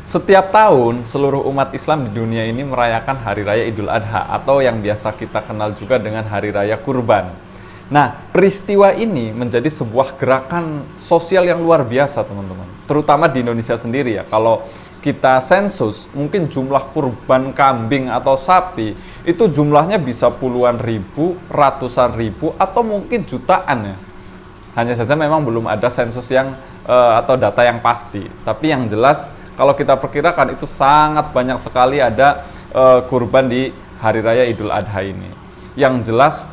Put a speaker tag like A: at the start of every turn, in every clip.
A: Setiap tahun, seluruh umat Islam di dunia ini merayakan Hari Raya Idul Adha atau yang biasa kita kenal juga dengan Hari Raya Kurban. Nah, peristiwa ini menjadi sebuah gerakan sosial yang luar biasa, teman-teman. Terutama di Indonesia sendiri ya. Kalau kita sensus, mungkin jumlah kurban kambing atau sapi itu jumlahnya bisa puluhan ribu, ratusan ribu, atau mungkin jutaan ya. Hanya saja memang belum ada sensus yang atau data yang pasti. Tapi yang jelas kalau kita perkirakan itu sangat banyak sekali ada kurban di Hari Raya Idul Adha ini. Yang jelas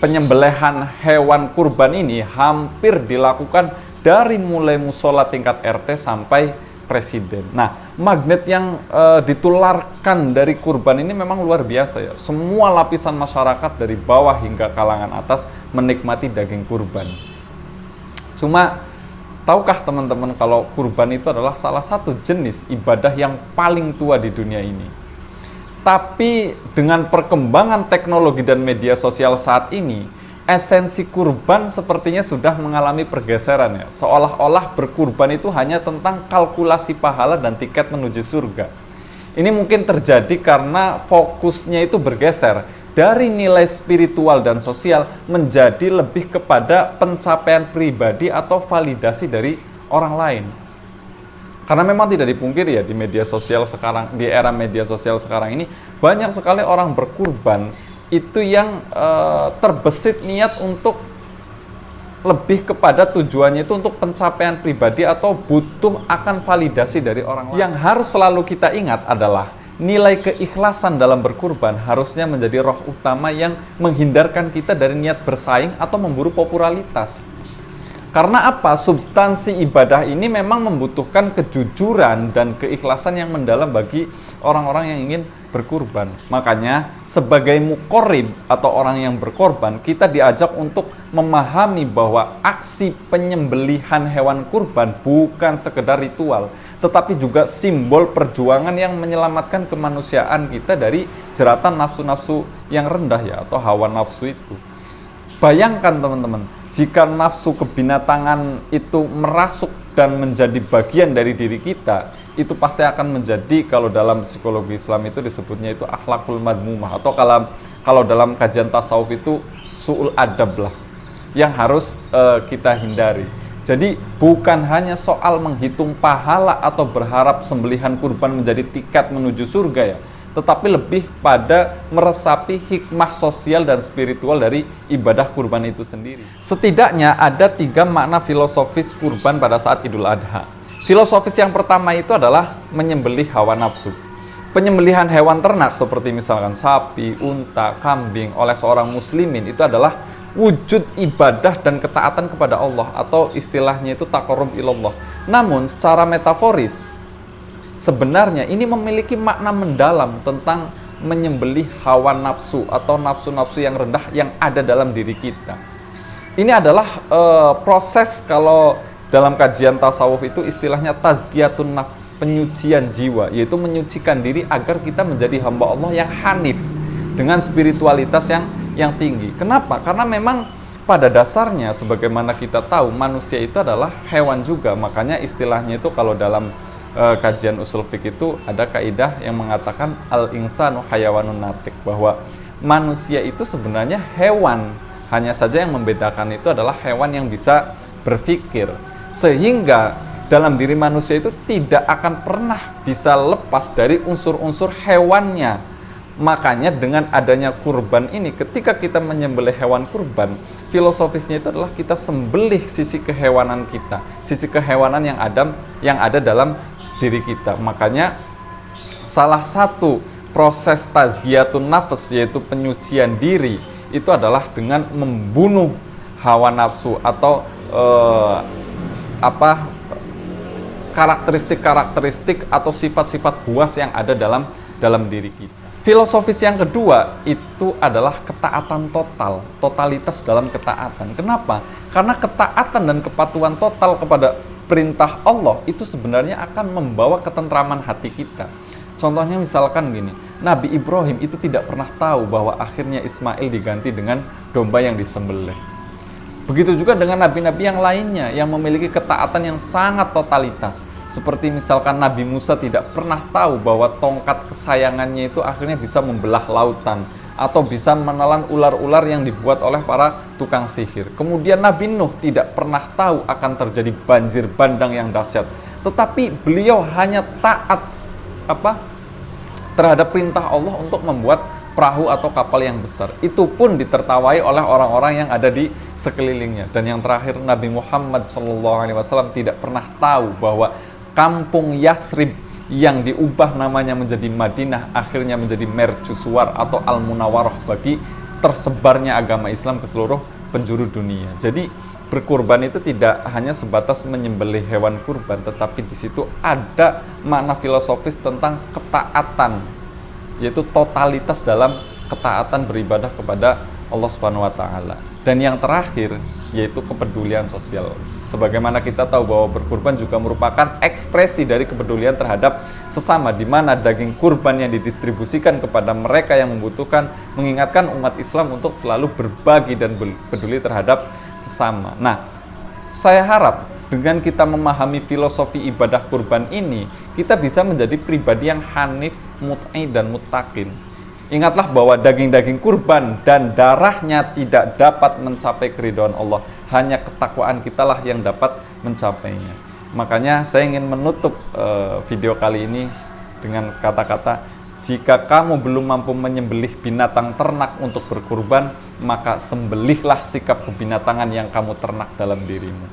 A: penyembelihan hewan kurban ini hampir dilakukan dari mulai musola tingkat RT sampai presiden. Nah, magnet yang ditularkan dari kurban ini memang luar biasa ya. Semua lapisan masyarakat dari bawah hingga kalangan atas menikmati daging kurban. Cuma tahukah teman-teman kalau kurban itu adalah salah satu jenis ibadah yang paling tua di dunia ini. Tapi dengan perkembangan teknologi dan media sosial saat ini, esensi kurban sepertinya sudah mengalami pergeseran ya. Seolah-olah berkurban itu hanya tentang kalkulasi pahala dan tiket menuju surga. Ini mungkin terjadi karena fokusnya itu bergeser dari nilai spiritual dan sosial menjadi lebih kepada pencapaian pribadi atau validasi dari orang lain. Karena memang tidak dipungkiri ya, di media sosial sekarang, di era media sosial sekarang ini banyak sekali orang berkurban itu yang terbesit niat untuk lebih kepada tujuannya itu untuk pencapaian pribadi atau butuh akan validasi dari orang lain. Yang harus selalu kita ingat adalah nilai keikhlasan dalam berkurban harusnya menjadi roh utama yang menghindarkan kita dari niat bersaing atau memburu popularitas. Karena apa? Substansi ibadah ini memang membutuhkan kejujuran dan keikhlasan yang mendalam bagi orang-orang yang ingin berkurban. Makanya sebagai muqorrib atau orang yang berkorban, kita diajak untuk memahami bahwa aksi penyembelihan hewan kurban bukan sekedar ritual, tetapi juga simbol perjuangan yang menyelamatkan kemanusiaan kita dari jeratan nafsu-nafsu yang rendah ya, atau hawa nafsu itu. Bayangkan teman-teman, jika nafsu kebinatangan itu merasuk dan menjadi bagian dari diri kita, itu pasti akan menjadi, kalau dalam psikologi Islam itu disebutnya itu akhlakul madmumah, atau kalau dalam kajian tasawuf itu su'ul adab lah, yang harus kita hindari. Jadi bukan hanya soal menghitung pahala atau berharap sembelihan kurban menjadi tiket menuju surga ya, tetapi lebih pada meresapi hikmah sosial dan spiritual dari ibadah kurban itu sendiri. Setidaknya ada 3 makna filosofis kurban pada saat Idul Adha. Filosofis yang pertama itu adalah menyembelih hawa nafsu. Penyembelihan hewan ternak seperti misalkan sapi, unta, kambing oleh seorang muslimin itu adalah wujud ibadah dan ketaatan kepada Allah, atau istilahnya itu taqarrub ilallah. Namun secara metaforis sebenarnya ini memiliki makna mendalam tentang menyembelih hawa nafsu atau nafsu-nafsu yang rendah yang ada dalam diri kita. Ini adalah proses, kalau dalam kajian tasawuf itu istilahnya tazkiyatun nafs, penyucian jiwa, yaitu menyucikan diri agar kita menjadi hamba Allah yang hanif dengan spiritualitas yang tinggi. Kenapa? Karena memang pada dasarnya sebagaimana kita tahu manusia itu adalah hewan juga. Makanya istilahnya itu kalau dalam kajian usul fiqh itu ada kaidah yang mengatakan al-insanu hayawanun natik, bahwa manusia itu sebenarnya hewan, hanya saja yang membedakan itu adalah hewan yang bisa berpikir, sehingga dalam diri manusia itu tidak akan pernah bisa lepas dari unsur-unsur hewannya. Makanya dengan adanya kurban ini, ketika kita menyembelih hewan kurban, filosofisnya itu adalah kita sembelih sisi kehewanan kita, sisi kehewanan yang ada dalam diri kita. Makanya salah satu proses tazkiyatun nafs, yaitu penyucian diri, itu adalah dengan membunuh hawa nafsu atau karakteristik atau sifat-sifat buas yang ada dalam diri kita. Filosofis yang kedua itu adalah ketaatan total, totalitas dalam ketaatan. Kenapa? Karena ketaatan dan kepatuhan total kepada perintah Allah itu sebenarnya akan membawa ketentraman hati kita. Contohnya misalkan gini, Nabi Ibrahim itu tidak pernah tahu bahwa akhirnya Ismail diganti dengan domba yang disembelih. Begitu juga dengan nabi-nabi yang lainnya yang memiliki ketaatan yang sangat totalitas. Seperti misalkan Nabi Musa tidak pernah tahu bahwa tongkat kesayangannya itu akhirnya bisa membelah lautan, atau bisa menelan ular-ular yang dibuat oleh para tukang sihir. Kemudian Nabi Nuh tidak pernah tahu akan terjadi banjir bandang yang dahsyat, tetapi beliau hanya taat terhadap perintah Allah untuk membuat perahu atau kapal yang besar. Itu pun ditertawai oleh orang-orang yang ada di sekelilingnya. Dan yang terakhir, Nabi Muhammad SAW tidak pernah tahu bahwa kampung Yasrib yang diubah namanya menjadi Madinah akhirnya menjadi mercusuar atau Al-Munawwarah bagi tersebarnya agama Islam ke seluruh penjuru dunia. Jadi berkurban itu tidak hanya sebatas menyembelih hewan kurban, tetapi di situ ada makna filosofis tentang ketaatan, yaitu totalitas dalam ketaatan beribadah kepada Allah Subhanahu wa taala. Dan yang terakhir yaitu kepedulian sosial. Sebagaimana kita tahu bahwa berkurban juga merupakan ekspresi dari kepedulian terhadap sesama, di mana daging kurban yang didistribusikan kepada mereka yang membutuhkan mengingatkan umat Islam untuk selalu berbagi dan peduli terhadap sesama. Nah, saya harap dengan kita memahami filosofi ibadah kurban ini, kita bisa menjadi pribadi yang hanif, mut'i, dan muttaqin. Ingatlah bahwa daging-daging kurban dan darahnya tidak dapat mencapai keridhaan Allah. Hanya ketakwaan kitalah yang dapat mencapainya. Makanya saya ingin menutup video kali ini dengan kata-kata, jika kamu belum mampu menyembelih binatang ternak untuk berkurban, maka sembelihlah sikap kebinatangan yang kamu ternak dalam dirimu.